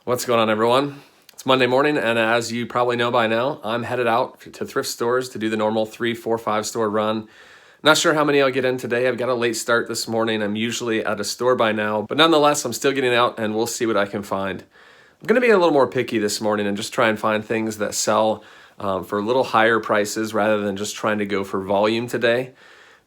What's going on, everyone? It's Monday morning, and as you probably know by now, I'm headed out to thrift stores to do the normal 3, 4, 5 store run. Not sure how many I'll get in today. I've got a late start this morning. I'm usually at a store by now, but nonetheless, I'm still getting out and we'll see what I can find. I'm going to be a little more picky this morning and just try and find things that sell for a little higher prices rather than just trying to go for volume today.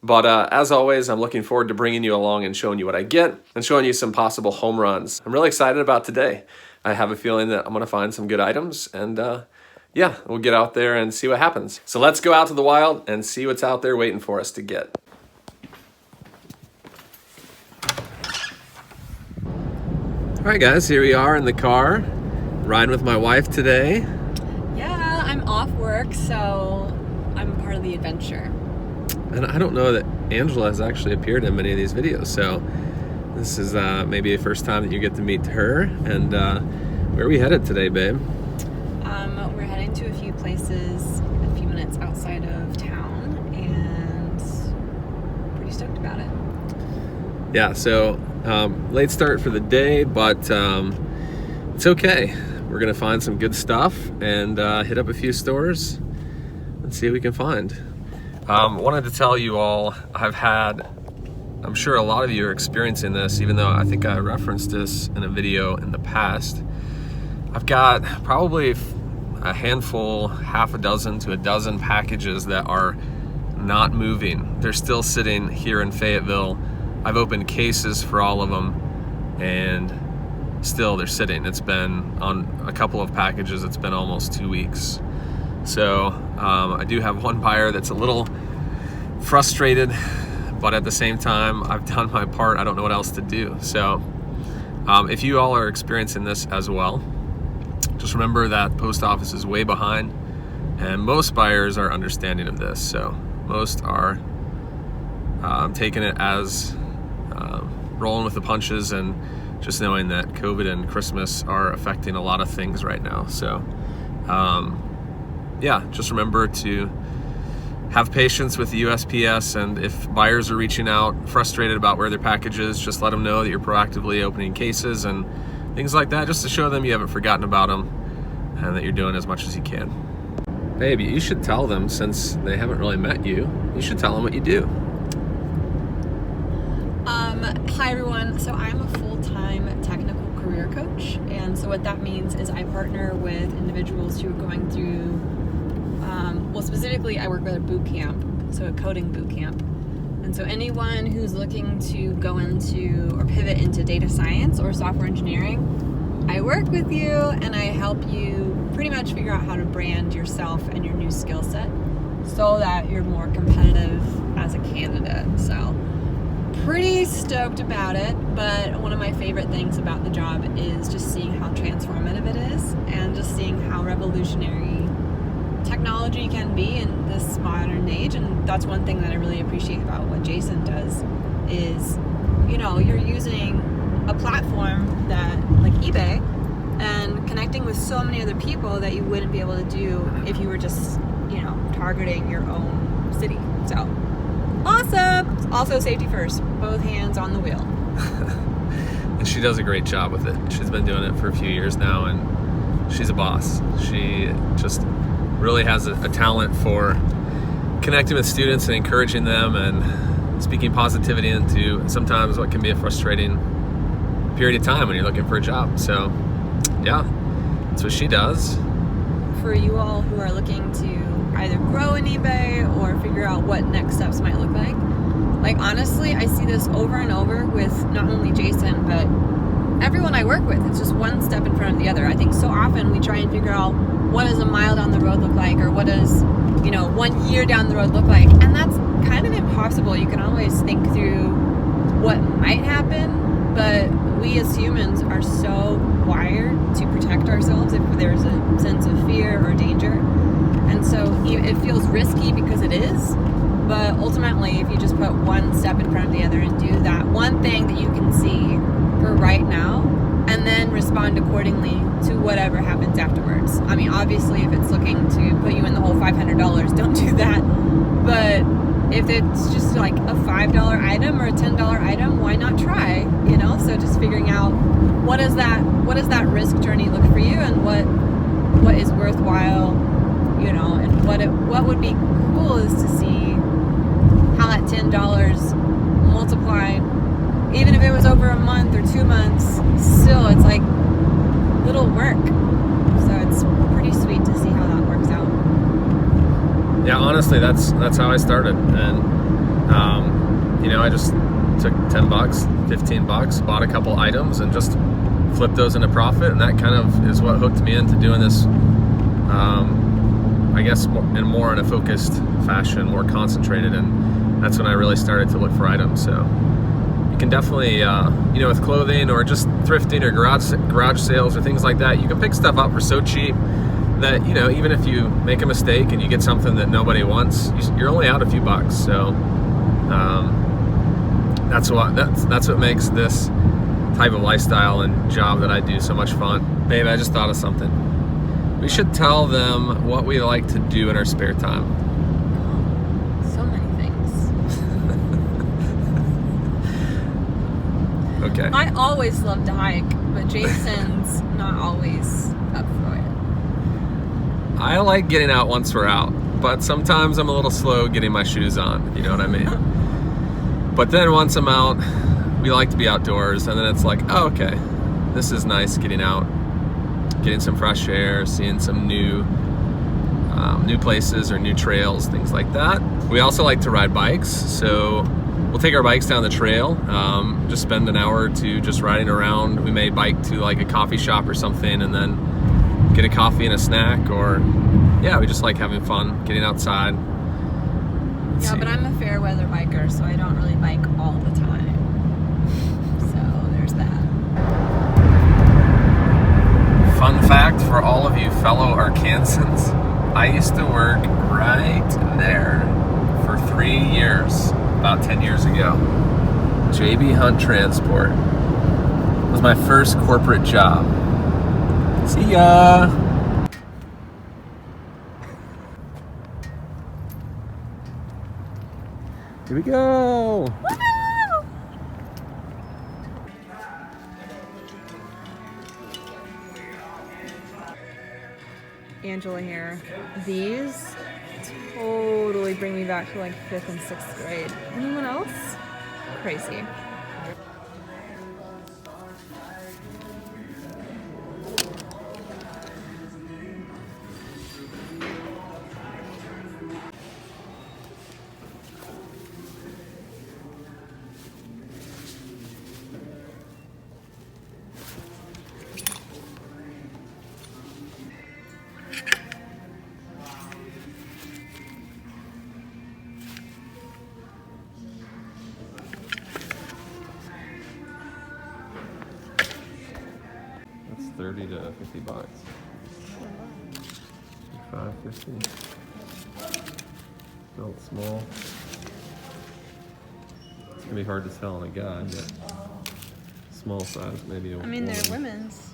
But as always, I'm looking forward to bringing you along and showing you what I get and showing you some possible home runs. I'm really excited about today. I have a feeling that I'm going to find some good items, and yeah, we'll get out there and see what happens. So let's go out to the wild and see what's out there waiting for us to get. All right, guys, here we are in the car, riding with my wife today. Yeah, I'm off work, so I'm part of the adventure. And I don't know that Angela has actually appeared in many of these videos, so this is maybe the first time that you get to meet her. And where are we headed today, babe? We're heading to a few places a few minutes outside of town, and pretty stoked about it. Yeah, so late start for the day, but it's okay. We're gonna find some good stuff and hit up a few stores and see what we can find. Wanted to tell you all, I'm sure a lot of you are experiencing this, even though I think I referenced this in a video in the past. I've got probably a handful, half a dozen to a dozen packages that are not moving. They're still sitting here in Fayetteville. I've opened cases for all of them, and still they're sitting. It's been on a couple of packages, it's been almost 2 weeks. So I do have one buyer that's a little frustrated, but at the same time, I've done my part. I don't know what else to do. So if you all are experiencing this as well, just remember that post office is way behind, and most buyers are understanding of this. So most are taking it as rolling with the punches, and just knowing that COVID and Christmas are affecting a lot of things right now. So yeah, just remember to have patience with the USPS, and if buyers are reaching out frustrated about where their package is, just let them know that you're proactively opening cases and things like that, just to show them you haven't forgotten about them and that you're doing as much as you can. Babe, you should tell them, since they haven't really met you, you should tell them what you do. Hi everyone, so I'm a full-time technical career coach, and so what that means is I partner with individuals who are going through well, specifically, I work with a boot camp, so a coding boot camp. And so anyone who's looking to go into or pivot into data science or software engineering, I work with you and I help you pretty much figure out how to brand yourself and your new skill set so that you're more competitive as a candidate. So pretty stoked about it, but one of my favorite things about the job is just seeing how transformative it is and just seeing how revolutionary technology can be in this modern age. And that's one thing that I really appreciate about what Jason does is, you know, you're using a platform that like eBay and connecting with so many other people that you wouldn't be able to do if you were just, you know, targeting your own city. So awesome. Also safety first, both hands on the wheel. And she does a great job with it. She's been doing it for a few years now, and she's a boss. She just really has a talent for connecting with students and encouraging them and speaking positivity into sometimes what can be a frustrating period of time when you're looking for a job. So yeah, that's what she does. For you all who are looking to either grow in eBay or figure out what next steps might look like honestly, I see this over and over with not only Jason, but everyone I work with. It's just one step in front of the other. I think so often we try and figure out what does a mile down the road look like, or what does, you know, 1 year down the road look like, and that's kind of impossible. You can always think through what might happen, but we as humans are so wired to protect ourselves if there's a sense of fear or danger. And so it feels risky because it is, but ultimately if you just put one step in front of the other and do that one thing that you can see for right now, and then respond accordingly to whatever happens afterwards. I mean, obviously, if it's looking to put you in the hole $500, don't do that. But if it's just like a $5 item or a $10 item, why not try? You know, so just figuring out what does that risk journey look for you, and what is worthwhile, you know, and what would be cool is to see how that $10 multiplied, even if it was over a month or 2 months. Still, it's like little work, so it's pretty sweet to see how that works out. Yeah, honestly, that's how I started, and you know, I just took $10, $15, bought a couple items, and just flipped those into profit, and that kind of is what hooked me into doing this. I guess more in a focused fashion, more concentrated, and that's when I really started to look for items. So you can definitely, you know, with clothing or just thrifting or garage sales or things like that, you can pick stuff up for so cheap that, you know, even if you make a mistake and you get something that nobody wants, you're only out a few bucks. So that's what makes this type of lifestyle and job that I do so much fun. Babe, I just thought of something. We should tell them what we like to do in our spare time. So many things. Okay. I always love to hike, but Jason's not always up for it. I like getting out once we're out, but sometimes I'm a little slow getting my shoes on, if you know what I mean. But then once I'm out, we like to be outdoors, and then it's like, oh, okay, this is nice getting out, getting some fresh air, seeing some new places or new trails, things like that. We also like to ride bikes, so we'll take our bikes down the trail, just spend an hour or two just riding around. We may bike to like a coffee shop or something, and then get a coffee and a snack, or yeah, we just like having fun, getting outside. Yeah, but I'm a fair weather biker, so I don't really bike all the time. So there's that. Fun fact for all of you fellow Arkansans, I used to work right there for 3 years, about 10 years ago. JB Hunt Transport was my first corporate job. See ya! Here we go! Angela here. These totally bring me back to like 5th and 6th grade. Anyone else? Crazy. That's 30 to 50 bucks. 5.50. Built small. It's gonna be hard to tell on a guy, but small size, maybe. I mean, they're women's.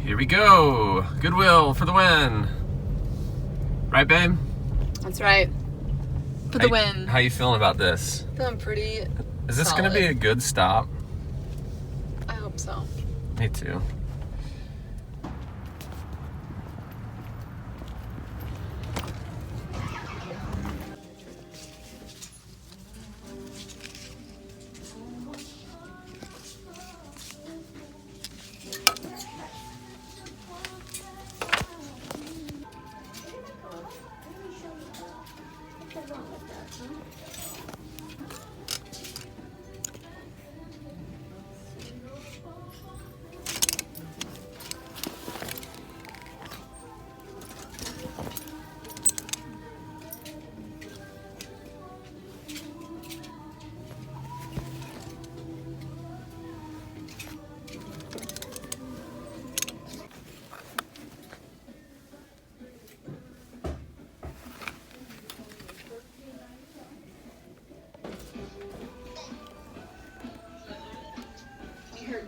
Here we go. Goodwill for the win. Right, babe? That's right. For the win. How you feeling about this? Feeling pretty Is this going to be a good stop? I hope so. Me too.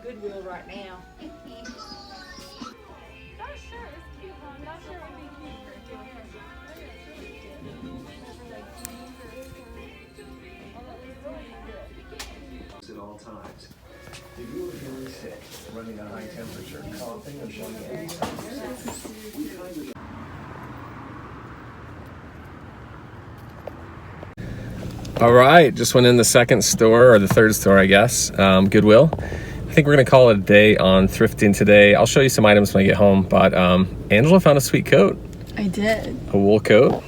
Goodwill right now. That shirt is cute, Mom. That shirt would be cute for a gift. At all times. If you are feeling sick, running a high temperature, coughing, or showing any symptoms, All right, just went in the second store, or the third store, I guess, Goodwill. I think we're gonna call it a day on thrifting today. I'll show you some items when I get home, but Angela found a sweet coat. I did. A wool coat.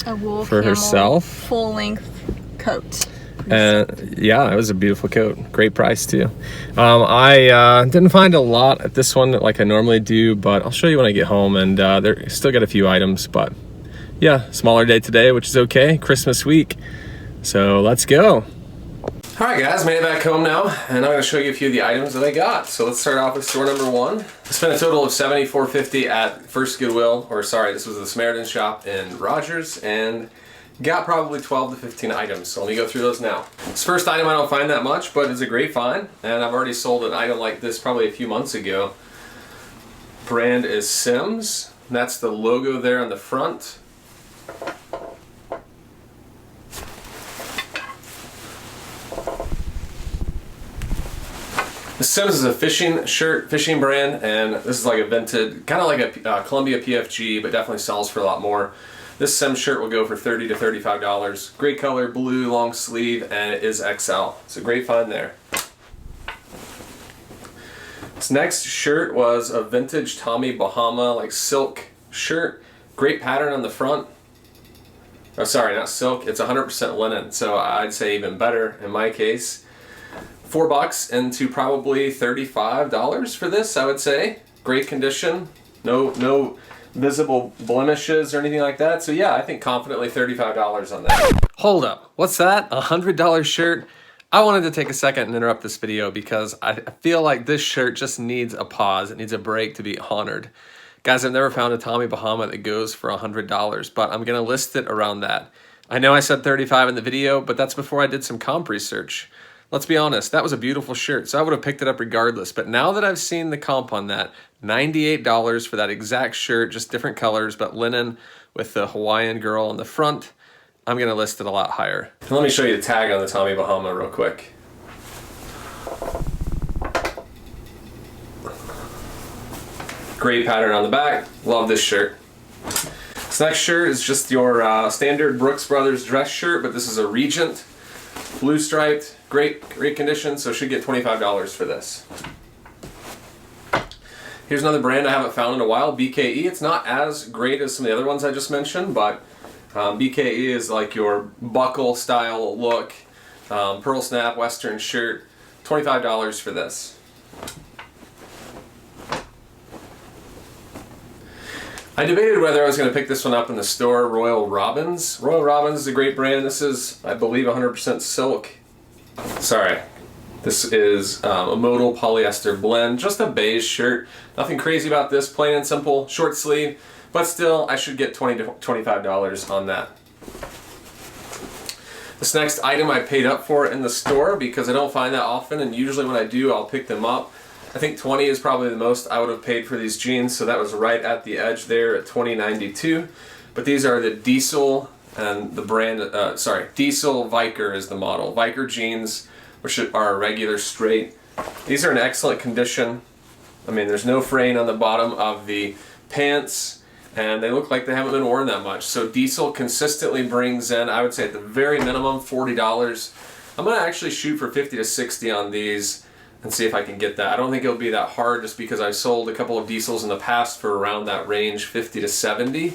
A wool for camel herself. full-length coat. And yeah, it was a beautiful coat. Great price too. I didn't find a lot at this one like I normally do, but I'll show you when I get home. And there still got a few items, but yeah, smaller day today, which is okay. Christmas week. So let's go. All right, guys, made it back home now, and I'm going to show you a few of the items that I got. So let's start off with store number one. I spent a total of $74.50 at first Goodwill, or sorry, this was the Samaritan shop in Rogers, and got probably 12 to 15 items. So let me go through those now. This first item I don't find that much, but it's a great find, and I've already sold an item like this probably a few months ago. Brand is Sims. That's the logo there on the front. The Sims is a fishing brand, and this is like a vintage, kind of like a Columbia PFG, but definitely sells for a lot more. This Sims shirt will go for $30 to $35. Great color, blue, long sleeve, and it is XL. It's a great find there. This next shirt was a vintage Tommy Bahama, like silk shirt. Great pattern on the front. Oh, sorry, not silk. It's 100% linen, so I'd say even better in my case. $4 into probably $35 for this, I would say. Great condition, no visible blemishes or anything like that. So yeah, I think confidently $35 on that. Hold up, what's that? A $100 shirt? I wanted to take a second and interrupt this video because I feel like this shirt just needs a pause. It needs a break to be honored. Guys, I've never found a Tommy Bahama that goes for $100, but I'm gonna list it around that. I know I said 35 in the video, but that's before I did some comp research. Let's be honest, that was a beautiful shirt, so I would have picked it up regardless. But now that I've seen the comp on that, $98 for that exact shirt, just different colors, but linen with the Hawaiian girl on the front, I'm gonna list it a lot higher. And let me show you the tag on the Tommy Bahama real quick. Great pattern on the back, love this shirt. This next shirt is just your standard Brooks Brothers dress shirt, but this is a Regent, blue striped, great condition, so should get $25 for this. Here's another brand I haven't found in a while, BKE. It's not as great as some of the other ones I just mentioned, but BKE is like your buckle style look, pearl snap, western shirt, $25 for this. I debated whether I was going to pick this one up in the store, Royal Robins. Royal Robins is a great brand. This is, I believe, 100% silk. Sorry. This is a modal polyester blend. Just a beige shirt. Nothing crazy about this. Plain and simple, short sleeve. But still, I should get $20 to $25 on that. This next item I paid up for in the store because I don't find that often, and usually when I do, I'll pick them up. I think 20 is probably the most I would have paid for these jeans, so that was right at the edge there at $20.92. But these are the Diesel, and the brand, Diesel Viker is the model. Viker jeans, which are regular straight. These are in excellent condition. I mean, there's no fraying on the bottom of the pants, and they look like they haven't been worn that much. So Diesel consistently brings in, I would say at the very minimum, $40. I'm gonna actually shoot for 50 to 60 on these and see if I can get that. I don't think it'll be that hard just because I've sold a couple of Diesels in the past for around that range, 50 to 70.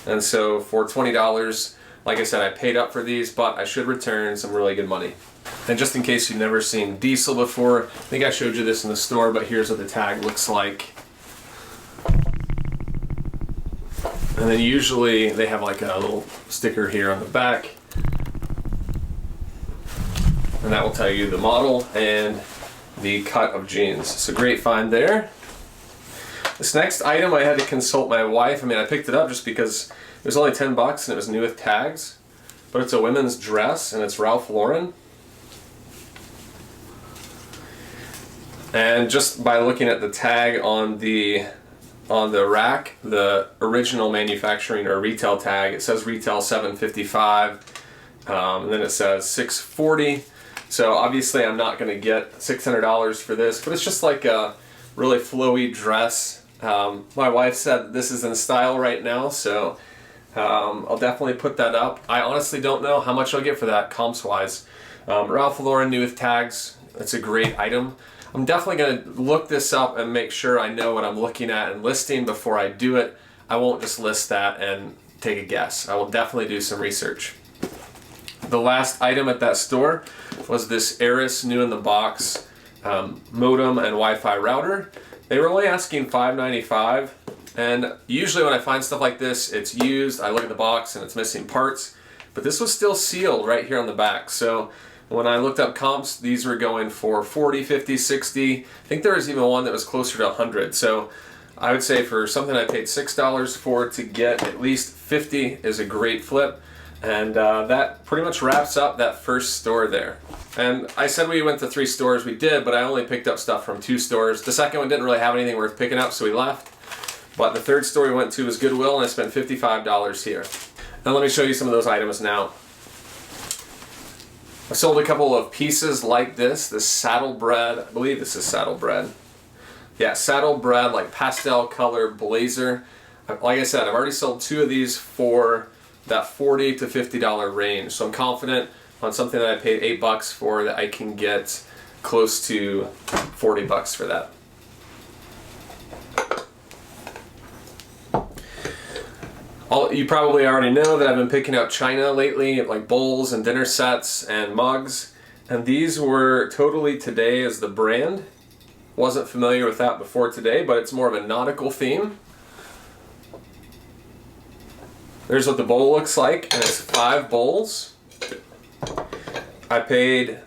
And so for $20, like I said, I paid up for these, but I should return some really good money. And just in case you've never seen Diesel before, I think I showed you this in the store, but here's what the tag looks like. And then usually they have like a little sticker here on the back. And that will tell you the model and the cut of jeans. It's a great find there. This next item I had to consult my wife. I mean, I picked it up just because it was only 10 bucks and it was new with tags. But it's a women's dress and it's Ralph Lauren. And just by looking at the tag on the rack, the original manufacturing or retail tag, it says retail $755, and then it says $640. So obviously I'm not going to get $600 for this, but it's just like a really flowy dress. My wife said this is in style right now, so I'll definitely put that up. I honestly don't know how much I'll get for that comps wise. Ralph Lauren new with tags, it's a great item. I'm definitely going to look this up and make sure I know what I'm looking at and listing before I do it. I won't just list that and take a guess. I will definitely do some research. The last item at that store was this Aris new in the box modem and Wi-Fi router. They were only asking $595, and usually when I find stuff like this, it's used. I look at the box and it's missing parts, but this was still sealed right here on the back. So when I looked up comps, these were going for 40, 50, 60. I think there was even one that was closer to 100. So I would say for something I paid $6 for to get at least 50 is a great flip. And that pretty much wraps up that first store there. And I said we went to 3 stores. We did, but I only picked up stuff from 2 stores. The second one didn't really have anything worth picking up, so we left. But the third store we went to was Goodwill, and I spent $55 here. Now let me show you some of those items now. I sold a couple of pieces like this saddle bread. I believe this is saddle bread. Yeah, saddle bread, like pastel color blazer. Like I said, I've already sold 2 of these for that $40 to $50 range. So I'm confident on something that I paid $8 for that I can get close to $40 for that. You probably already know that I've been picking up china lately, like bowls and dinner sets and mugs. And these were Totally Today as the brand. Wasn't familiar with that before today, but it's more of a nautical theme. There's what the bowl looks like, and it's 5 bowls. I paid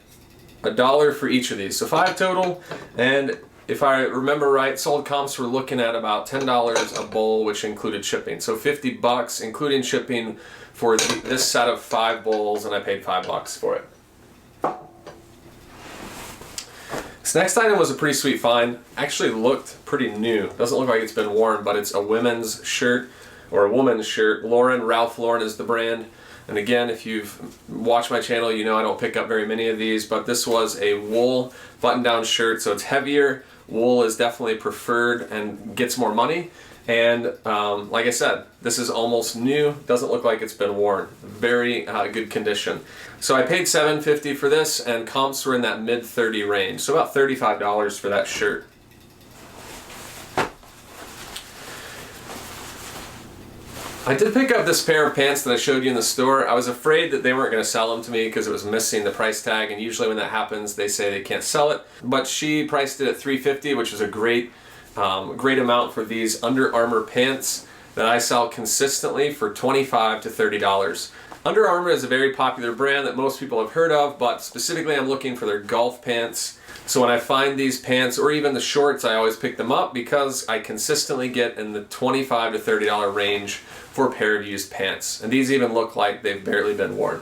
$1 for each of these, so 5 total. And if I remember right, sold comps were looking at about $10 a bowl, which included shipping. So $50, including shipping, for this set of 5 bowls, and I paid $5 for it. This next item was a pretty sweet find. Actually looked pretty new. Doesn't look like it's been worn, but it's a women's shirt, or a woman's shirt. Ralph Lauren is the brand. And again, if you've watched my channel, you know I don't pick up very many of these, but this was a wool button-down shirt, so it's heavier. Wool is definitely preferred and gets more money. And like I said, this is almost new. Doesn't look like it's been worn. Very good condition. So I paid $7.50 for this, and comps were in that mid-30 range, so about $35 for that shirt. I did pick up this pair of pants that I showed you in the store. I was afraid that they weren't going to sell them to me because it was missing the price tag, and usually when that happens they say they can't sell it. But she priced it at $3.50, which is a great amount for these Under Armour pants that I sell consistently for $25 to $30. Under Armour is a very popular brand that most people have heard of, but specifically I'm looking for their golf pants. So when I find these pants, or even the shorts, I always pick them up because I consistently get in the $25 to $30 range for a pair of used pants. And these even look like they've barely been worn.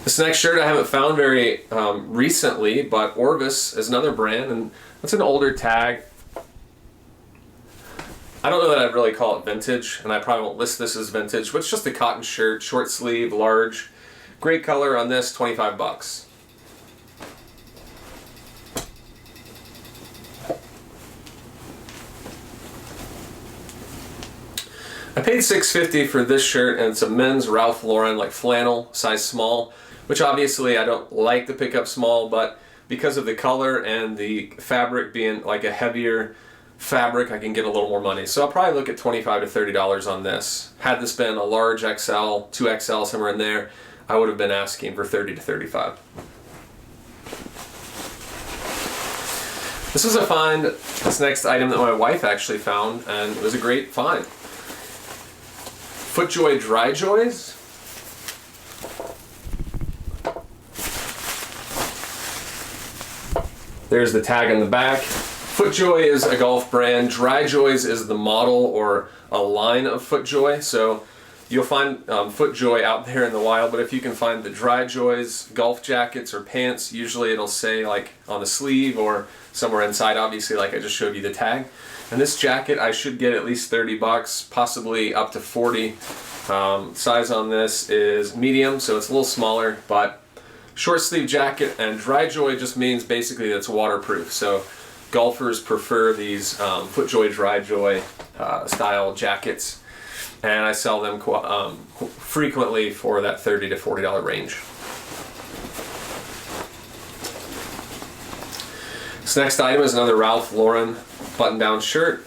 This next shirt I haven't found very recently, but Orvis is another brand, and it's an older tag. I don't know that I'd really call it vintage, and I probably won't list this as vintage, but it's just a cotton shirt, short sleeve, large. Great color on this, $25. I paid $6.50 for this shirt, and it's a men's Ralph Lauren, like flannel, size small, which obviously I don't like to pick up small, but because of the color and the fabric being like a heavier fabric, I can get a little more money. So I'll probably look at $25 to $30 on this. Had this been a large XL, 2XL, somewhere in there, I would have been asking for $30 to $35. This was a find, this next item that my wife actually found, and it was a great find. FootJoy Dry Joys. There's the tag on the back. FootJoy is a golf brand. Dry Joys is the model or a line of FootJoy. So You'll find FootJoy out there in the wild, but if you can find the Dry Joys, golf jackets or pants, usually it'll say like on the sleeve or somewhere inside, obviously, like I just showed you the tag. And this jacket I should get at least 30 bucks, possibly up to 40. Size on this is medium, so it's a little smaller, but short sleeve jacket. And Dry Joy just means basically that it's waterproof. So golfers prefer these FootJoy Dry Joy style jackets, and I sell them frequently for that $30 to $40 range. This next item is another Ralph Lauren button-down shirt,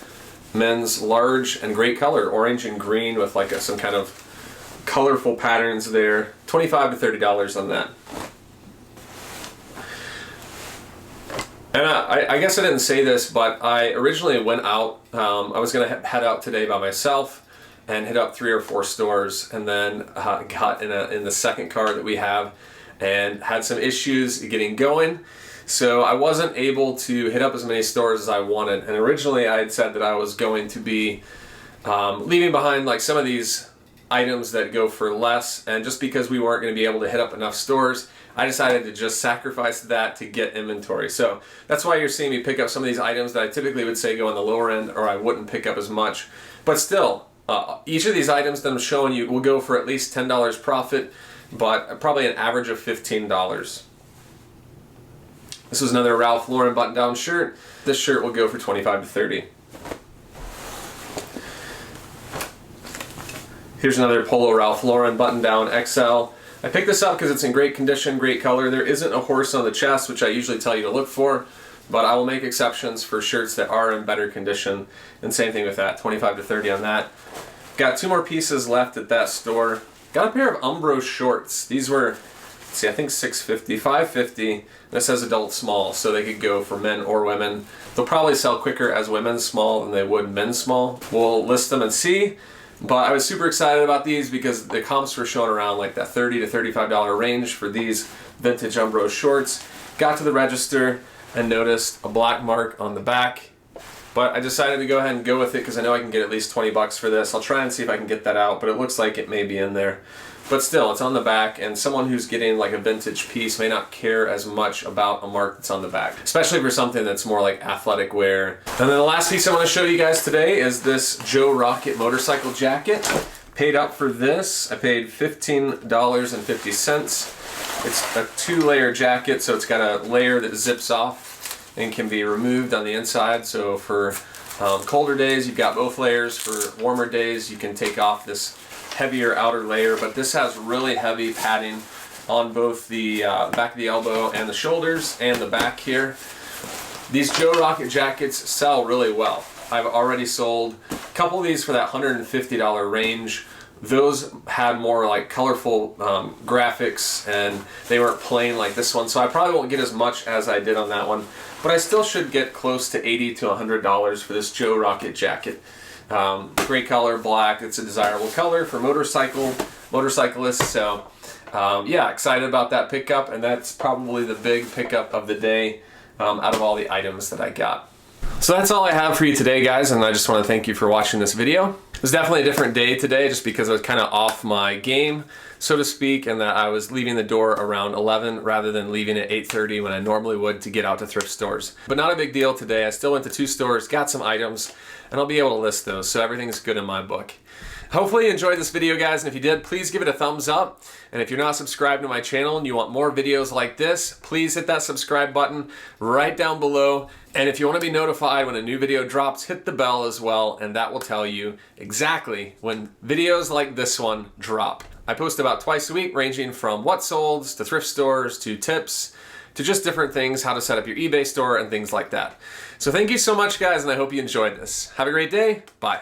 men's large and great color, orange and green with like some kind of colorful patterns there. $25 to $30 on that. And I guess I didn't say this, but I originally went out, I was going to head out today by myself and hit up 3 or 4 stores, and then got in the second car that we have and had some issues getting going. So I wasn't able to hit up as many stores as I wanted. And originally I had said that I was going to be leaving behind like some of these items that go for less, and just because we weren't going to be able to hit up enough stores, I decided to just sacrifice that to get inventory. So that's why you're seeing me pick up some of these items that I typically would say go on the lower end, or I wouldn't pick up as much. But still, each of these items that I'm showing you will go for at least $10 profit, but probably an average of $15. This is another Ralph Lauren button-down shirt. This shirt will go for $25 to $30. Here's another Polo Ralph Lauren button-down XL. I picked this up because it's in great condition, great color. There isn't a horse on the chest, which I usually tell you to look for, but I will make exceptions for shirts that are in better condition. And same thing with that, $25 to $30 on that. Got 2 more pieces left at that store. Got a pair of Umbro shorts. These were, let's see, I think $6.50, $5.50. And this says adult small, so they could go for men or women. They'll probably sell quicker as women's small than they would men's small. We'll list them and see. But I was super excited about these because the comps were showing around like that $30 to $35 range for these vintage Umbro shorts. Got to the register and noticed a black mark on the back. But I decided to go ahead and go with it because I know I can get at least 20 bucks for this. I'll try and see if I can get that out, but it looks like it may be in there. But still, it's on the back, and someone who's getting like a vintage piece may not care as much about a mark that's on the back, especially for something that's more like athletic wear. And then the last piece I want to show you guys today is this Joe Rocket motorcycle jacket. Paid up for this. I paid $15.50. It's a 2-layer jacket, so it's got a layer that zips off and can be removed on the inside. So for colder days, you've got both layers. For warmer days, you can take off this heavier outer layer, but this has really heavy padding on both the back of the elbow and the shoulders and the back here. These Joe Rocket jackets sell really well. I've already sold a couple of these for that $150 range. Those had more like colorful graphics, and they weren't plain like this one, so I probably won't get as much as I did on that one, but I still should get close to $80 to $100 for this Joe Rocket jacket. Great color, black. It's a desirable color for motorcyclists. So yeah, excited about that pickup, and that's probably the big pickup of the day out of all the items that I got. So that's all I have for you today, guys, and I just want to thank you for watching this video. It was definitely a different day today just because I was kind of off my game, so to speak, and that I was leaving the door around 11 rather than leaving at 8:30 when I normally would to get out to thrift stores. But not a big deal today. I still went to 2 stores, got some items, and I'll be able to list those, so everything's good in my book. Hopefully you enjoyed this video, guys, and if you did, please give it a thumbs up. And if you're not subscribed to my channel and you want more videos like this, please hit that subscribe button right down below. And if you want to be notified when a new video drops, hit the bell as well, and that will tell you exactly when videos like this one drop. I post about twice a week, ranging from what solds to thrift stores to tips to just different things, how to set up your eBay store and things like that. So thank you so much, guys, and I hope you enjoyed this. Have a great day. Bye.